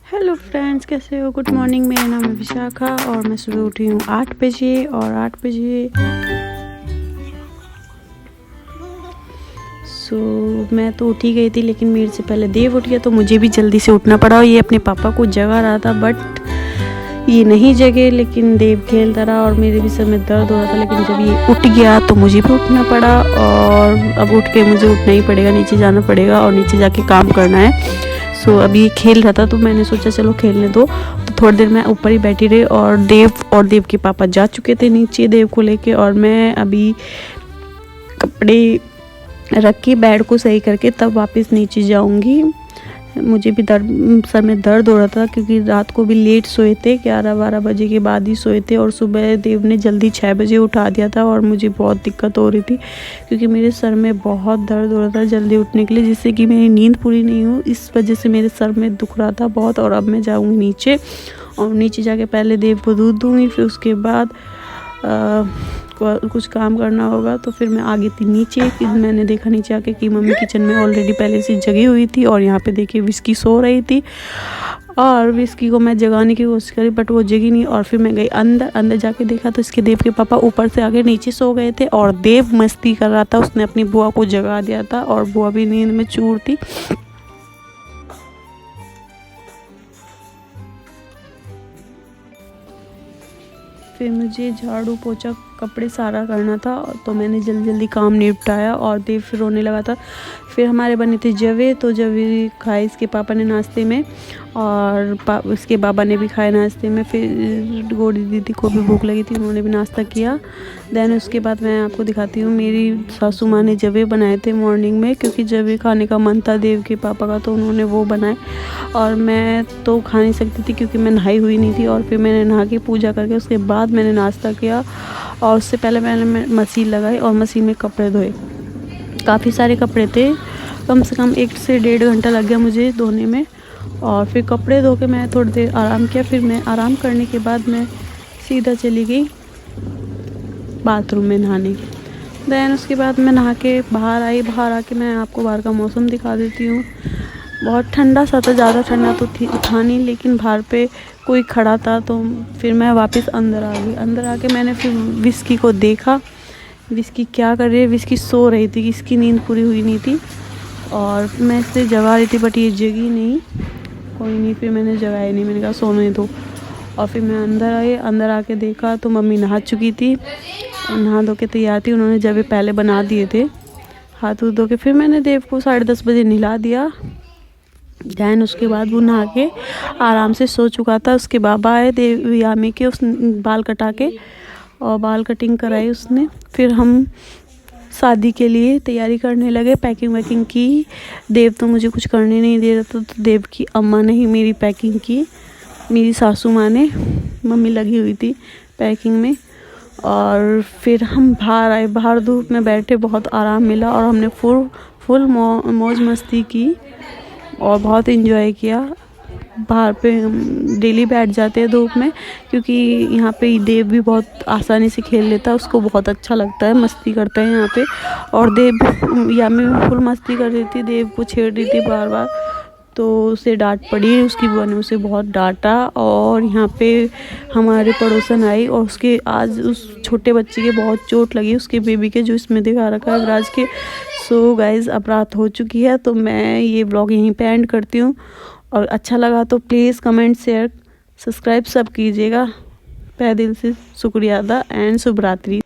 Hello friends, कैसे हो? Good morning. मेरा नाम है विशाखा और मैं सुबह उठी हूँ 8 बजे। और 8 बजे मैं तो उठी गई थी, लेकिन मेरे से पहले देव उठ गया तो मुझे भी जल्दी से उठना पड़ा। और ये अपने पापा को जगा रहा था, बट ये नहीं जगे, लेकिन देव खेलता रहा और मेरे भी सर में दर्द हो रहा था। लेकिन जब ये उठ गया तो मुझे भी उठना पड़ा, और अब उठ के मुझे उठना ही पड़ेगा, नीचे जाना पड़ेगा और नीचे जाके काम करना है। अभी ये खेल रहा था तो मैंने सोचा चलो खेलने दो। तो थोड़ी देर मैं ऊपर ही बैठी रही, और देव के पापा जा चुके थे नीचे देव को लेके। और मैं अभी कपड़े रख के बेड को सही करके तब वापस नीचे जाऊंगी। मुझे भी सर में दर्द हो रहा था, क्योंकि रात को भी लेट सोए थे, 11-12 बजे के बाद ही सोए थे। और सुबह देव ने जल्दी 6 बजे उठा दिया था, और मुझे बहुत दिक्कत हो रही थी, क्योंकि मेरे सर में बहुत दर्द हो रहा था जल्दी उठने के लिए, जिससे कि मेरी नींद पूरी नहीं हुई। इस वजह से मेरे सर में दुख रहा था बहुत। और अब मैं जाऊँगी नीचे, और नीचे जाके पहले देव को दूध दूँगी, फिर उसके बाद कुछ काम करना होगा। तो फिर मैं आ गई थी नीचे। फिर मैंने देखा नीचे आके कि मम्मी किचन में ऑलरेडी पहले से जगी हुई थी, और यहाँ पे देखिए विस्की सो रही थी। और विस्की को मैं जगाने की कोशिश करी, बट वो जगी नहीं। और फिर मैं गई अंदर जाके देखा तो इसके देव के पापा ऊपर से आके नीचे सो गए थे, और देव मस्ती कर रहा था। उसने अपनी बुआ को जगा दिया था, और बुआ भी नींद में चूर थी। फिर मुझे झाड़ू पोछा कपड़े सारा करना था, तो मैंने जल्दी काम निपटाया, और देव फिर रोने लगा था। फिर हमारे बने थे जवे, तो जवे खाए इसके पापा ने नाश्ते में, और इसके बाबा ने भी खाए नाश्ते में। फिर गोरी दीदी को भी भूख लगी थी, उन्होंने भी नाश्ता किया। देन उसके बाद मैं आपको दिखाती हूँ, मेरी सासू माँ ने जवे बनाए थे मॉर्निंग में, क्योंकि जवे खाने का मन था देव के पापा का, तो उन्होंने वो बनाए। और मैं तो खा नहीं सकती थी, क्योंकि मैं नहाई हुई नहीं थी। और फिर मैंने नहा के पूजा करके उसके बाद मैंने नाश्ता किया, और उससे पहले मैंने मशीन लगाई और मशीन में कपड़े धोए। काफ़ी सारे कपड़े थे, कम से कम 1 से 1.5 घंटा लग गया मुझे धोने में। और फिर कपड़े धो के मैं थोड़ी देर आराम किया। फिर मैं आराम करने के बाद मैं सीधा चली गई बाथरूम में नहाने। देन उसके बाद मैं नहा के बाहर आई। बाहर आके मैं आपको बाहर का मौसम दिखा देती हूँ। बहुत ठंडा सा था, ज़्यादा ठंडा तो था नहीं, लेकिन बाहर पे कोई खड़ा था। तो फिर मैं वापस अंदर आ गई। अंदर आके मैंने फिर विस्की को देखा, विस्की क्या कर रही है। विस्की सो रही थी, इसकी नींद पूरी हुई नहीं थी, और मैं इसे जगा रही थी, बट ये जगी नहीं। कोई नहीं, फिर मैंने जगाया नहीं, मैंने कहा सोने दो। और फिर मैं अंदर आई। अंदर आके देखा तो मम्मी नहा चुकी थी, और नहा धो के तैयार थी। उन्होंने जब पहले बना दिए थे हाथ धो के। फिर मैंने देव को 10:30 बजे नहला दिया। दैन उसके बाद वो नहा के आराम से सो चुका था। उसके बाबा आए देव यामी के, उस बाल कटा के और बाल कटिंग कराई उसने। फिर हम शादी के लिए तैयारी करने लगे, पैकिंग वैकिंग की। देव तो मुझे कुछ करने नहीं दे रहा था, तो देव की अम्मा ने ही मेरी पैकिंग की, मेरी सासू माँ ने। मम्मी लगी हुई थी पैकिंग में। और फिर हम बाहर आए। बाहर धूप में बैठे, बहुत आराम मिला, और हमने फुल मौज मस्ती की और बहुत एंजॉय किया। बाहर पे हम डेली बैठ जाते हैं धूप में, क्योंकि यहाँ पे देव भी बहुत आसानी से खेल लेता है, उसको बहुत अच्छा लगता है, मस्ती करता है यहाँ पे। और देव यहाँ में फुल मस्ती कर रही थी, देव को छेड़ रही थी बार बार, तो उसे डांट पड़ी। उसकी बुआ ने उसे बहुत डांटा। और यहाँ पे हमारे पड़ोसन आई, और उसके आज उस छोटे बच्चे के बहुत चोट लगी, उसके बेबी के, जो इसमें दिखा रखा है विराज के। सो गाइज़, अब रात हो चुकी है, तो मैं ये ब्लॉग यहीं पे एंड करती हूँ। और अच्छा लगा तो प्लीज़ कमेंट, शेयर, सब्सक्राइब सब कीजिएगा। तहे दिल से शुक्रिया अदा, एंड शुभ रात्रि।